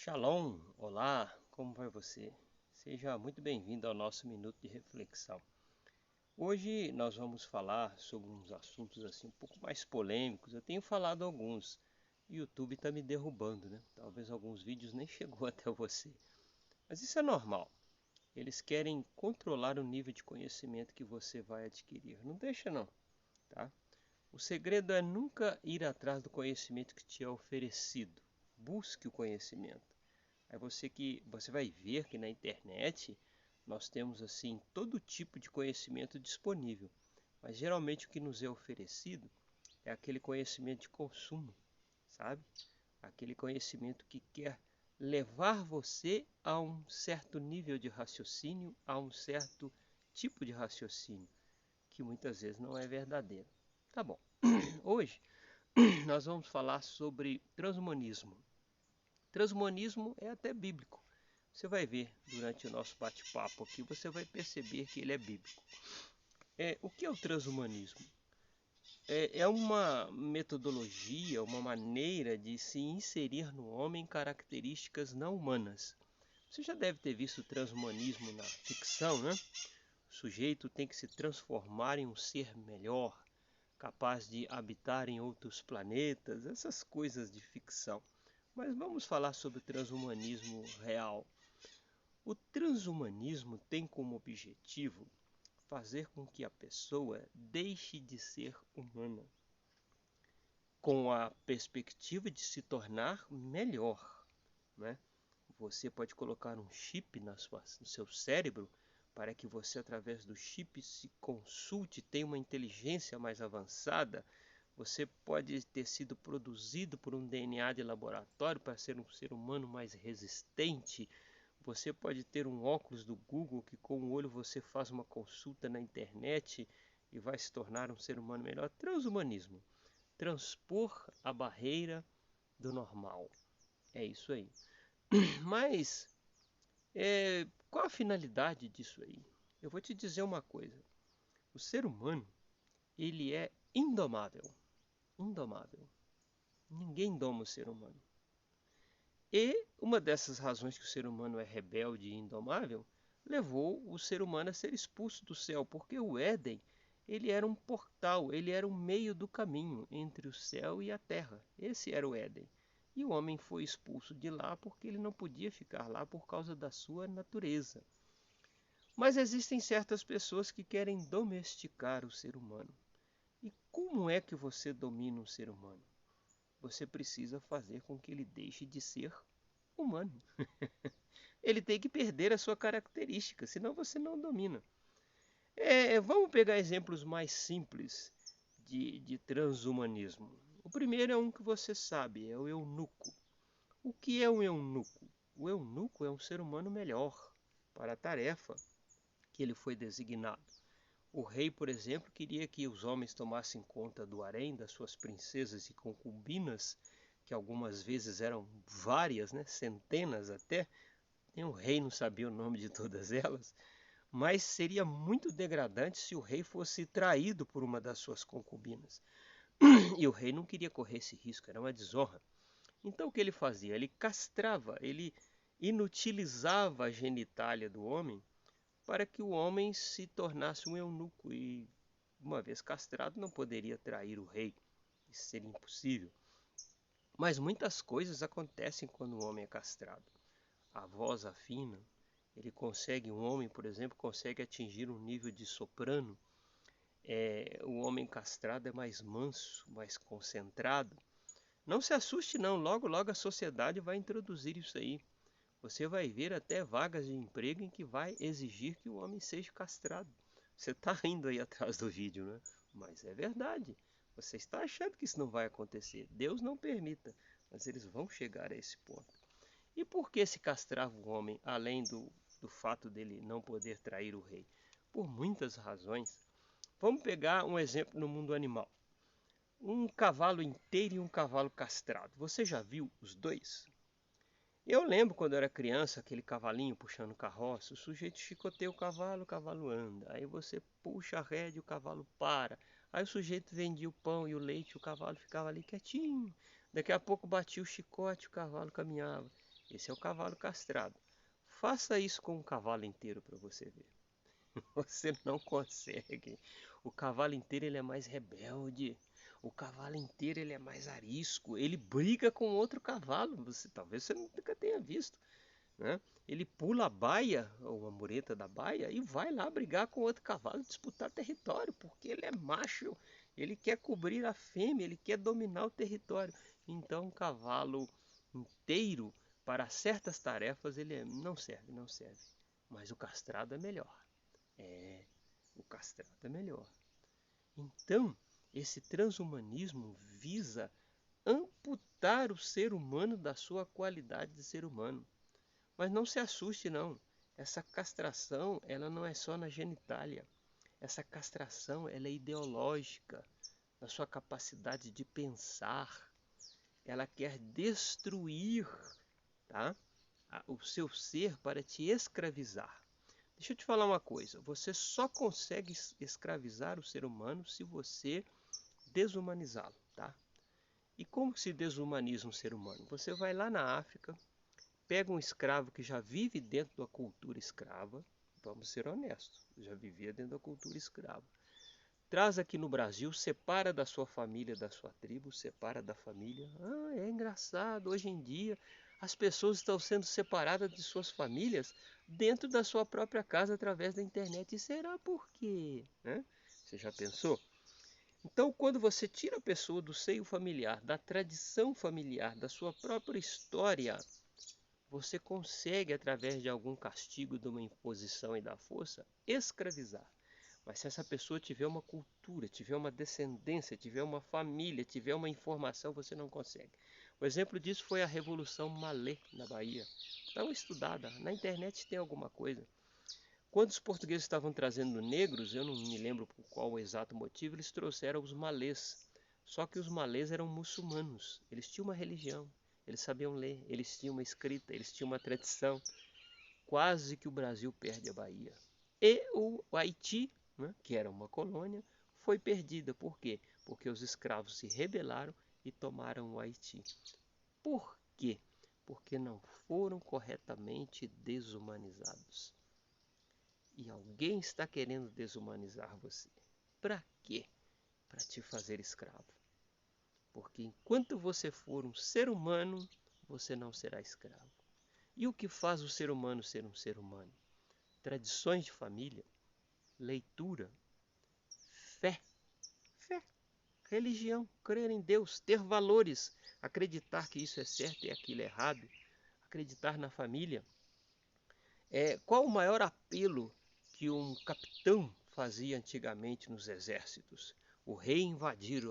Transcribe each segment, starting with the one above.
Shalom, olá, como vai você? Seja muito bem-vindo ao nosso Minuto de Reflexão. Hoje nós vamos falar sobre uns assuntos assim um pouco mais polêmicos. Eu tenho falado alguns, o YouTube está me derrubando, né? Talvez alguns vídeos nem chegou até você. Mas isso é normal. Eles querem controlar o nível de conhecimento que você vai adquirir. Não deixa não, tá? O segredo é nunca ir atrás do conhecimento que te é oferecido. Busque o conhecimento. Aí você vai ver que na internet nós temos assim todo tipo de conhecimento disponível, mas geralmente o que nos é oferecido é aquele conhecimento de consumo, sabe? Aquele conhecimento que quer levar você a um certo nível de raciocínio, a um certo tipo de raciocínio, que muitas vezes não é verdadeiro. Tá bom. Hoje nós vamos falar sobre transhumanismo. Transhumanismo é até bíblico. Você vai ver durante o nosso bate-papo aqui, você vai perceber que ele é bíblico. O que é o transhumanismo? É uma metodologia, uma maneira de se inserir no homem características não humanas. Você já deve ter visto o transhumanismo na ficção, né? O sujeito tem que se transformar em um ser melhor, capaz de habitar em outros planetas, essas coisas de ficção. Mas vamos falar sobre o transhumanismo real. O transhumanismo tem como objetivo fazer com que a pessoa deixe de ser humana, com a perspectiva de se tornar melhor, né? Você pode colocar um chip no seu cérebro para que você, através do chip, se consulte, tenha uma inteligência mais avançada. Você pode ter sido produzido por um DNA de laboratório para ser um ser humano mais resistente. Você pode ter um óculos do Google que com o olho você faz uma consulta na internet e vai se tornar um ser humano melhor. Transhumanismo. Transpor a barreira do normal. É isso aí. Mas qual a finalidade disso aí? Eu vou te dizer uma coisa. O ser humano, ele é indomável. Indomável. Ninguém doma o ser humano. E uma dessas razões que o ser humano é rebelde e indomável levou o ser humano a ser expulso do céu, porque o Éden, ele era um portal, ele era um meio do caminho entre o céu e a terra. Esse era o Éden. E o homem foi expulso de lá porque ele não podia ficar lá por causa da sua natureza. Mas existem certas pessoas que querem domesticar o ser humano. E como é que você domina um ser humano? Você precisa fazer com que ele deixe de ser humano. Ele tem que perder a sua característica, senão você não domina. Vamos pegar exemplos mais simples de transhumanismo. O primeiro é um que você sabe, é o eunuco. O que é um eunuco? O eunuco é um ser humano melhor para a tarefa que ele foi designado. O rei, por exemplo, queria que os homens tomassem conta do harém, das suas princesas e concubinas, que algumas vezes eram várias, né, centenas até. Nem o rei não sabia o nome de todas elas. Mas seria muito degradante se o rei fosse traído por uma das suas concubinas. E o rei não queria correr esse risco, era uma desonra. Então o que ele fazia? Ele castrava, ele inutilizava a genitália do homem para que o homem se tornasse um eunuco e, uma vez castrado, não poderia trair o rei. Isso seria impossível. Mas muitas coisas acontecem quando o homem é castrado. A voz afina, um homem, por exemplo, consegue atingir um nível de soprano. O homem castrado é mais manso, mais concentrado. Não se assuste não, logo logo a sociedade vai introduzir isso aí. Você vai ver até vagas de emprego em que vai exigir que o homem seja castrado. Você está rindo aí atrás do vídeo, né? Mas é verdade. Você está achando que isso não vai acontecer. Deus não permita, mas eles vão chegar a esse ponto. E por que se castrava o homem, além do fato dele não poder trair o rei? Por muitas razões. Vamos pegar um exemplo no mundo animal. Um cavalo inteiro e um cavalo castrado. Você já viu os dois? Eu lembro quando eu era criança, aquele cavalinho puxando carroça, o sujeito chicoteia o cavalo anda. Aí você puxa a rédea, o cavalo para. Aí o sujeito vendia o pão e o leite, o cavalo ficava ali quietinho. Daqui a pouco batia o chicote, o cavalo caminhava. Esse é o cavalo castrado. Faça isso com um cavalo inteiro para você ver. Você não consegue. O cavalo inteiro ele é mais rebelde. O cavalo inteiro ele é mais arisco. Ele briga com outro cavalo. Talvez você nunca tenha visto, né? Ele pula a baia, ou a mureta da baia, e vai lá brigar com outro cavalo, disputar território, porque ele é macho. Ele quer cobrir a fêmea, ele quer dominar o território. Então, um cavalo inteiro para certas tarefas não serve, não serve. Mas o castrado é melhor. É, o castrado é melhor. Então, esse transhumanismo visa amputar o ser humano da sua qualidade de ser humano. Mas não se assuste não. Essa castração, ela não é só na genitália. Essa castração, ela é ideológica, na sua capacidade de pensar. Ela quer destruir, tá, o seu ser para te escravizar. Deixa eu te falar uma coisa. Você só consegue escravizar o ser humano se você desumanizá-lo, tá? E como se desumaniza um ser humano? Você vai lá na África, pega um escravo que já vive dentro da cultura escrava, vamos ser honestos, já vivia dentro da cultura escrava. Traz aqui no Brasil, separa da sua família, da sua tribo, separa da família. Ah, é engraçado, hoje em dia as pessoas estão sendo separadas de suas famílias dentro da sua própria casa através da internet. E será por quê? Né? Você já pensou? Então, quando você tira a pessoa do seio familiar, da tradição familiar, da sua própria história, você consegue, através de algum castigo, de uma imposição e da força, escravizar. Mas se essa pessoa tiver uma cultura, tiver uma descendência, tiver uma família, tiver uma informação, você não consegue. O exemplo disso foi a Revolução Malê, na Bahia. Dá uma estudada, na internet tem alguma coisa. Quando os portugueses estavam trazendo negros, eu não me lembro por qual o exato motivo, eles trouxeram os malês. Só que os malês eram muçulmanos, eles tinham uma religião, eles sabiam ler, eles tinham uma escrita, eles tinham uma tradição. Quase que o Brasil perde a Bahia. E o Haiti, né, que era uma colônia, foi perdida. Por quê? Porque os escravos se rebelaram e tomaram o Haiti. Por quê? Porque não foram corretamente desumanizados. E alguém está querendo desumanizar você. Para quê? Para te fazer escravo. Porque enquanto você for um ser humano, você não será escravo. E o que faz o ser humano ser um ser humano? Tradições de família, leitura, fé, fé, religião, crer em Deus, ter valores, acreditar que isso é certo e aquilo é errado, acreditar na família. Qual o maior apelo que um capitão fazia antigamente nos exércitos? O rei invadir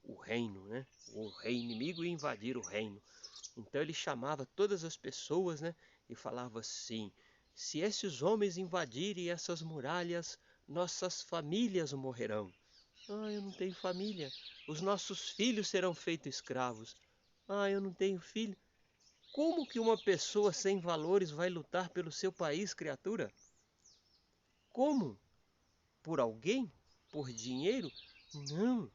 o reino, né? O rei inimigo ia invadir o reino. Então ele chamava todas as pessoas, né? E falava assim: se esses homens invadirem essas muralhas, nossas famílias morrerão. Ah, eu não tenho família. Os nossos filhos serão feitos escravos. Ah, eu não tenho filho. Como que uma pessoa sem valores vai lutar pelo seu país, criatura? Como? Por alguém? Por dinheiro? Não.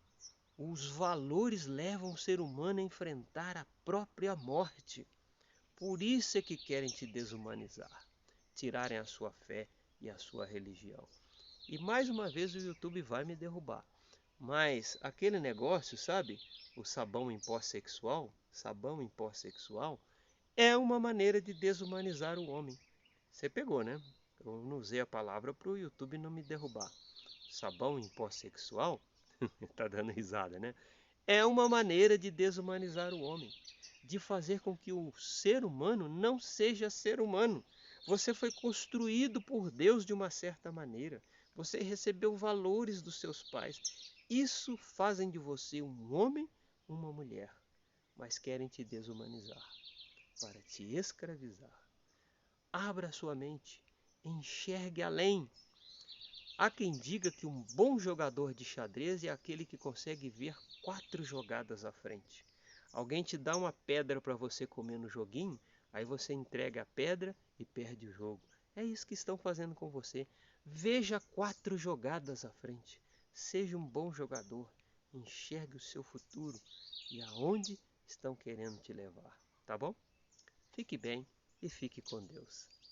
Os valores levam o ser humano a enfrentar a própria morte. Por isso é que querem te desumanizar, tirarem a sua fé e a sua religião. E mais uma vez o YouTube vai me derrubar. Mas aquele negócio, sabe? O sabão em pó sexual, é uma maneira de desumanizar o homem. Você pegou, né? Eu não usei a palavra para o YouTube não me derrubar. Sabão em pó sexual? Tá dando risada, né? É uma maneira de desumanizar o homem, de fazer com que o ser humano não seja ser humano. Você foi construído por Deus de uma certa maneira. Você recebeu valores dos seus pais. Isso fazem de você um homem, uma mulher, mas querem te desumanizar para te escravizar. Abra sua mente, enxergue além. Há quem diga que um bom jogador de xadrez é aquele que consegue ver 4 jogadas à frente. Alguém te dá uma pedra para você comer no joguinho, aí você entrega a pedra e perde o jogo. É isso que estão fazendo com você. Veja 4 jogadas à frente. Seja um bom jogador. Enxergue o seu futuro e aonde estão querendo te levar. Tá bom? Fique bem e fique com Deus.